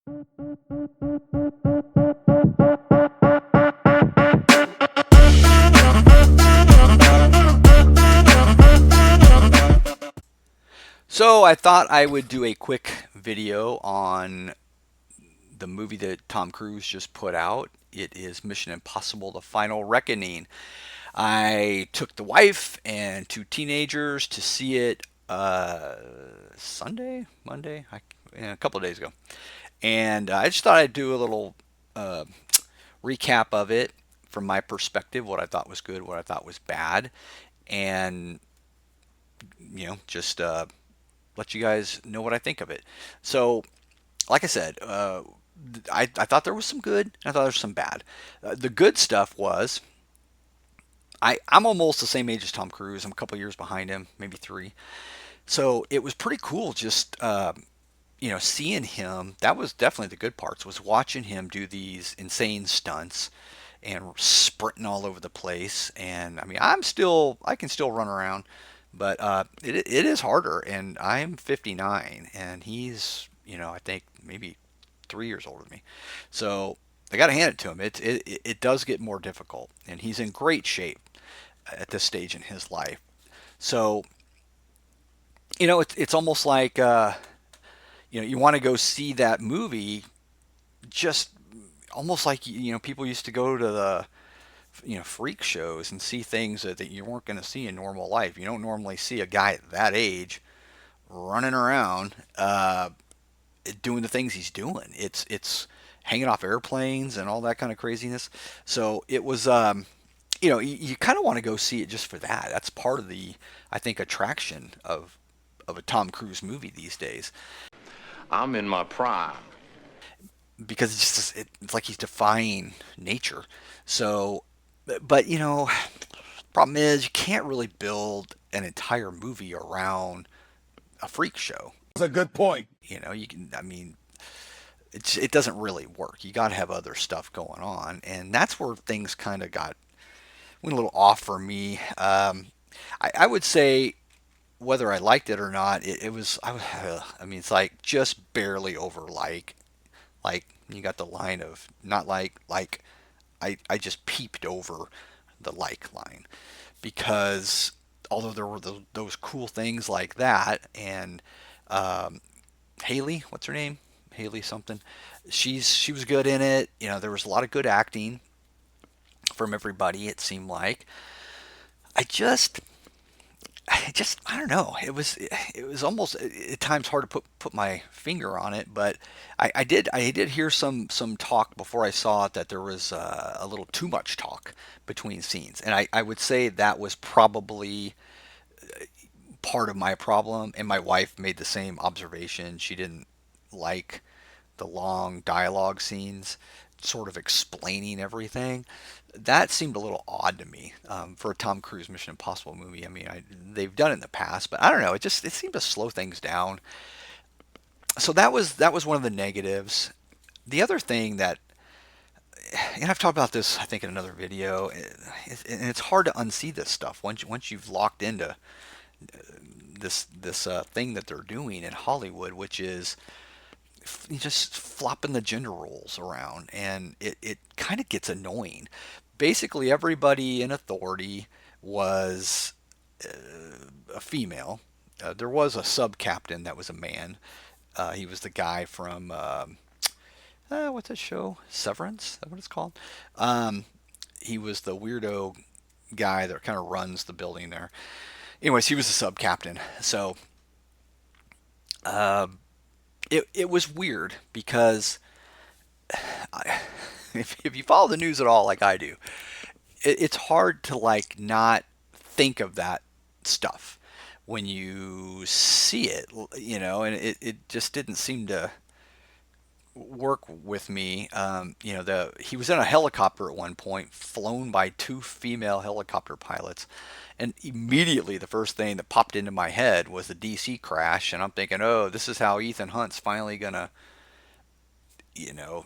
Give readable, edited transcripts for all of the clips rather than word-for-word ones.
So I thought I would do a quick video on the movie that Tom Cruise just put out. It is Mission Impossible: The Final Reckoning. I took the wife and two teenagers to see it Sunday, Monday, yeah, a couple of days ago. And I just thought I'd do a little uh, recap of it from my perspective, what I thought was good, what I thought was bad, and just let you guys know what I think of it. So, like I said, I thought there was some good, and I thought there was some bad. The good stuff was I'm almost the same age as Tom Cruise. I'm a couple years behind him, maybe three. So it was pretty cool just seeing him. That was definitely the good parts. Was watching him do these insane stunts and sprinting all over the place. And I mean, I can still run around, but it is harder. And I'm 59, and he's I think maybe 3 years older than me. So I got to hand it to him. It does get more difficult, and he's in great shape at this stage in his life. So it's almost like you want to go see that movie, just almost like people used to go to the freak shows and see things that you weren't going to see in normal life. You don't normally see a guy at that age running around doing the things he's doing. It's hanging off airplanes and all that kind of craziness. So it was you kind of want to go see it just for that. That's part of the, I think, attraction of a Tom Cruise movie these days, I'm in my prime. because it's like he's defying nature. So, but problem is you can't really build an entire movie around a freak show. That's a good point. You can, I mean, it doesn't really work. You got to have other stuff going on, and that's where things kind of went a little off for me. I would say whether I liked it or not, it was I mean, it's like just barely over like you got the line of not like I just peeped over the like line, because although there were those cool things like that, and Haley, what's her name? Haley something. She was good in it. There was a lot of good acting from everybody. It seemed like I just I don't know. It was almost at times hard to put my finger on it, but I did hear some talk before I saw it that there was a little too much talk between scenes, and I would say that was probably part of my problem. And my wife made the same observation. She didn't like the long dialogue scenes, sort of explaining everything. That seemed a little odd to me for a Tom Cruise Mission Impossible movie. I mean, they've done it in the past, but I don't know. It seemed to slow things down. So that was one of the negatives. The other thing that, and I've talked about this I think in another video, and it's hard to unsee this stuff once you've locked into this thing that they're doing in Hollywood, which is just flopping the gender roles around, and it kind of gets annoying. Basically, everybody in authority was a female. There was a sub captain that was a man. He was the guy from what's that show? Severance? Is that what it's called? He was the weirdo guy that kind of runs the building there. Anyways, he was a sub captain. So uh, it was weird because I, if you follow the news at all, like I do, it's hard to like not think of that stuff when you see it, and it just didn't seem to work with me. He was in a helicopter at one point, flown by two female helicopter pilots, and immediately the first thing that popped into my head was the DC crash, and I'm thinking, oh, this is how Ethan Hunt's finally gonna, you know,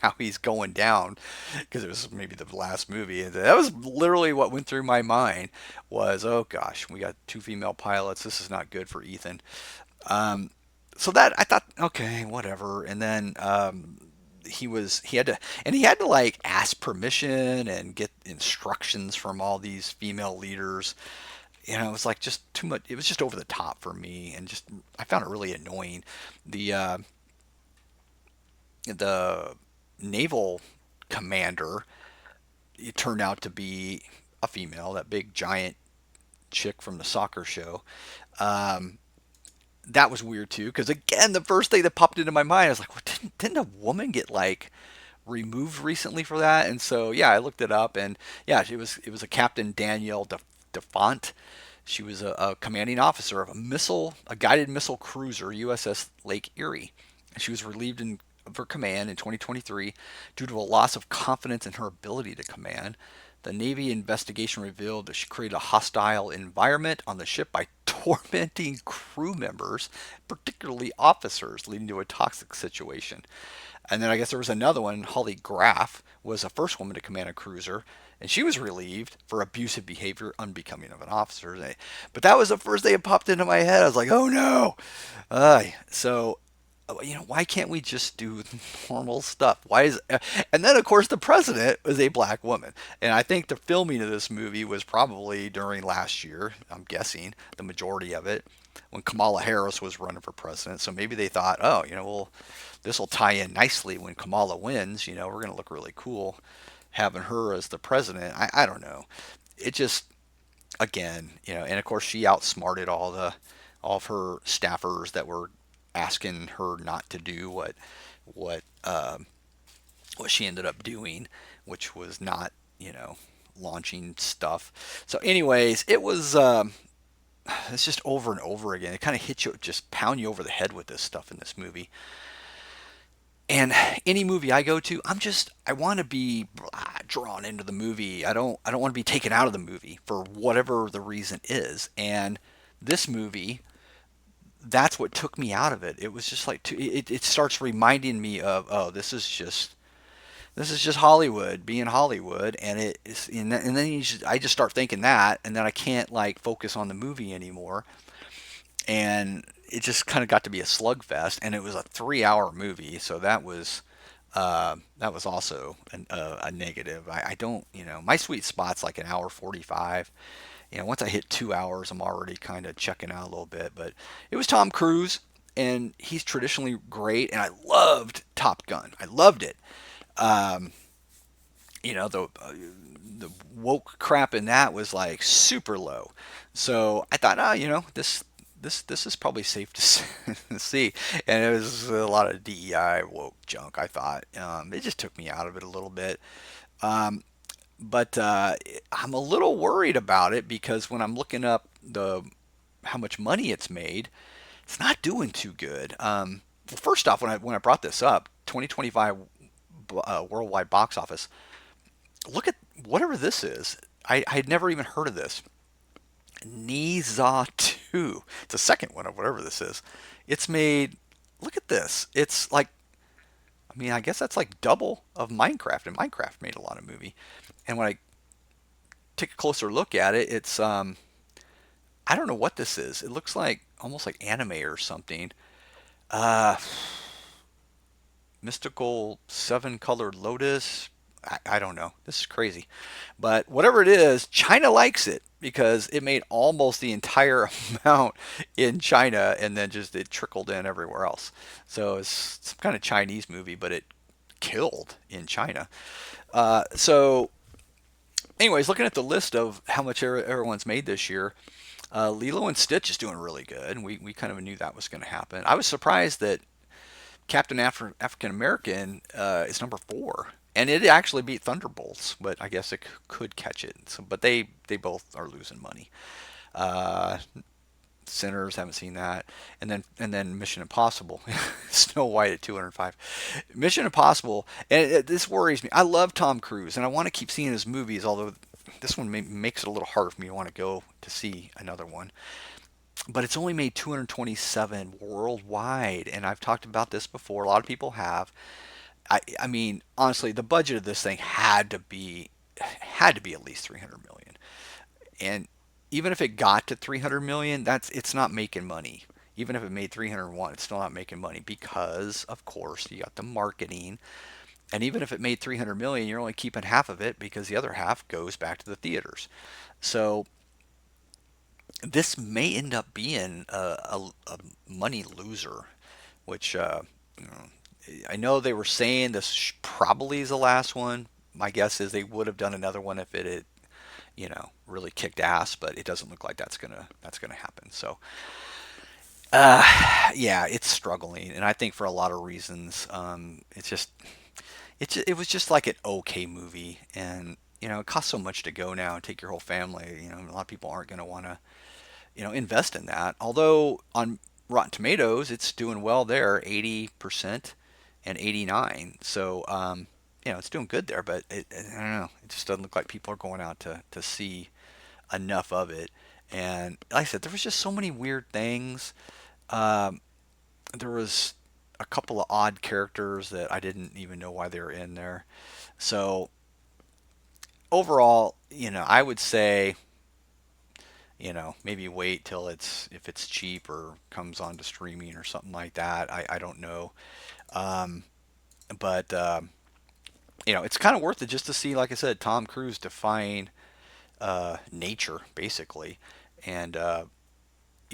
how he's going down, because it was maybe the last movie. And that was literally what went through my mind was, oh gosh, we got two female pilots. This is not good for Ethan. Um, so that I thought, okay, whatever. And then he had to like ask permission and get instructions from all these female leaders. It was like just too much. It was just over the top for me, and just I found it really annoying. The naval commander, it turned out to be a female, that big giant chick from the soccer show. Um, that was weird too, because again, the first thing that popped into my mind, I was like, well, didn't a woman get like removed recently for that? And so yeah, I looked it up, and yeah, it was a Captain Danielle Defont. She was a commanding officer of a guided missile cruiser, USS Lake Erie. She was relieved of her command in 2023 due to a loss of confidence in her ability to command. The Navy investigation revealed that she created a hostile environment on the ship by tormenting crew members, particularly officers, leading to a toxic situation. And then I guess there was another one. Holly Graff was the first woman to command a cruiser, and she was relieved for abusive behavior unbecoming of an officer. But that was the first thing that popped into my head. I was like, oh no. So why can't we just do normal stuff? Why is And then of course the president was a black woman, and I think the filming of this movie was probably during last year. I'm guessing the majority of it when Kamala Harris was running for president. So maybe they thought, oh, well, this will tie in nicely when Kamala wins. We're going to look really cool having her as the president. I don't know. It just again, and of course she outsmarted all of her staffers that were asking her not to do what what she ended up doing, which was not launching stuff. So, anyways, it's just over and over again. It kind of hits you, just pound you over the head with this stuff in this movie. And any movie I go to, I want to be drawn into the movie. I don't want to be taken out of the movie for whatever the reason is. And this movie, that's what took me out of it. It was just like it starts reminding me of, oh, this is just Hollywood being Hollywood, and then I just start thinking that, and then I can't like focus on the movie anymore, and it just kind of got to be a slugfest, and it was a 3 hour movie, so that was also a negative. I don't, my sweet spot's like an hour 45. Once I hit 2 hours, I'm already kind of checking out a little bit. But it was Tom Cruise, and he's traditionally great, and I loved Top Gun. I loved it. Um, the woke crap in that was like super low. So I thought, oh, this is probably safe to see. And it was a lot of DEI woke junk. I thought it just took me out of it a little bit. Um, but I'm a little worried about it because when I'm looking up the how much money it's made, it's not doing too good. Well, first off, when I brought this up, 2025 worldwide box office. Look at whatever this is. I had never even heard of this. Niza 2. It's a second one of whatever this is. It's made. Look at this. It's like. I mean, I guess that's like double of Minecraft, and Minecraft made a lot of movie. And when I take a closer look at it, it's I don't know what this is. It looks like almost like anime or something. Uh, Mystical Seven Colored Lotus. I don't know. This is crazy. But whatever it is, China likes it because it made almost the entire amount in China and then just it trickled in everywhere else. So it's some kind of Chinese movie, but it killed in China. So, anyways, looking at the list of how much everyone's made this year, Lilo and Stitch is doing really good. And we kind of knew that was going to happen. I was surprised that Captain African American is number 4, and it actually beat Thunderbolts, but I guess it could catch it. So, but they both are losing money. Uh, Sinners, haven't seen that, and then Mission Impossible, Snow White at 205. Mission Impossible, and this worries me. I love Tom Cruise, and I want to keep seeing his movies, although this one makes it a little harder for me to want to go to see another one, but it's only made 227 worldwide, and I've talked about this before. A lot of people have. I mean, honestly, the budget of this thing had to be at least 300 million, and even if it got to 300 million, it's not making money. Even if it made 301, it's still not making money because, of course, you got the marketing. And even if it made 300 million, you're only keeping half of it because the other half goes back to the theaters. So this may end up being a money loser, which you know, I know they were saying this probably is the last one. My guess is they would have done another one if it had, really kicked ass, but it doesn't look like that's gonna happen. So, yeah, it's struggling, and I think for a lot of reasons, it was just like an okay movie, and it costs so much to go now and take your whole family. A lot of people aren't gonna want to invest in that. Although on Rotten Tomatoes, it's doing well there, 80% and 89. So, it's doing good there, but I don't know. It just doesn't look like people are going out to see enough of it. And like I said, there was just so many weird things. Um, there was a couple of odd characters that I didn't even know why they were in there. So overall, I would say maybe wait till if it's cheap or comes onto streaming or something like that. I don't know. Um, but it's kind of worth it just to see, like I said, Tom Cruise defying nature basically. And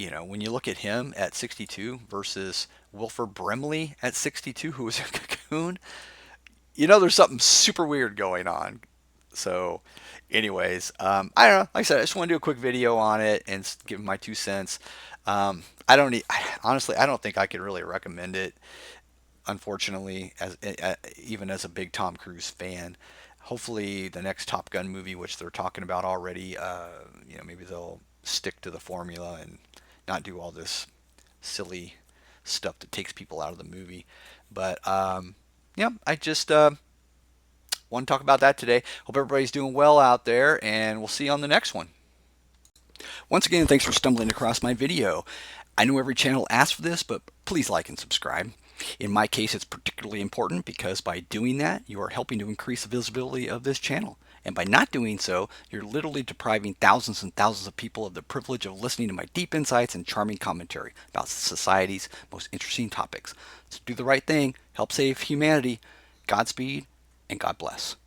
when you look at him at 62 versus Wilford Brimley at 62, who was a cocoon, there's something super weird going on. So, anyways, I don't know. Like I said, I just want to do a quick video on it and give my 2 cents. I don't need, honestly, I don't think I could really recommend it. Unfortunately, even as a big Tom Cruise fan, hopefully the next Top Gun movie, which they're talking about already, maybe they'll stick to the formula and not do all this silly stuff that takes people out of the movie. But yeah, I just want to talk about that today. Hope everybody's doing well out there, and we'll see you on the next one. Once again, thanks for stumbling across my video. I know every channel asks for this, but please like and subscribe. In my case, it's particularly important because by doing that, you are helping to increase the visibility of this channel. And by not doing so, you're literally depriving thousands and thousands of people of the privilege of listening to my deep insights and charming commentary about society's most interesting topics. So do the right thing, help save humanity. Godspeed, and God bless.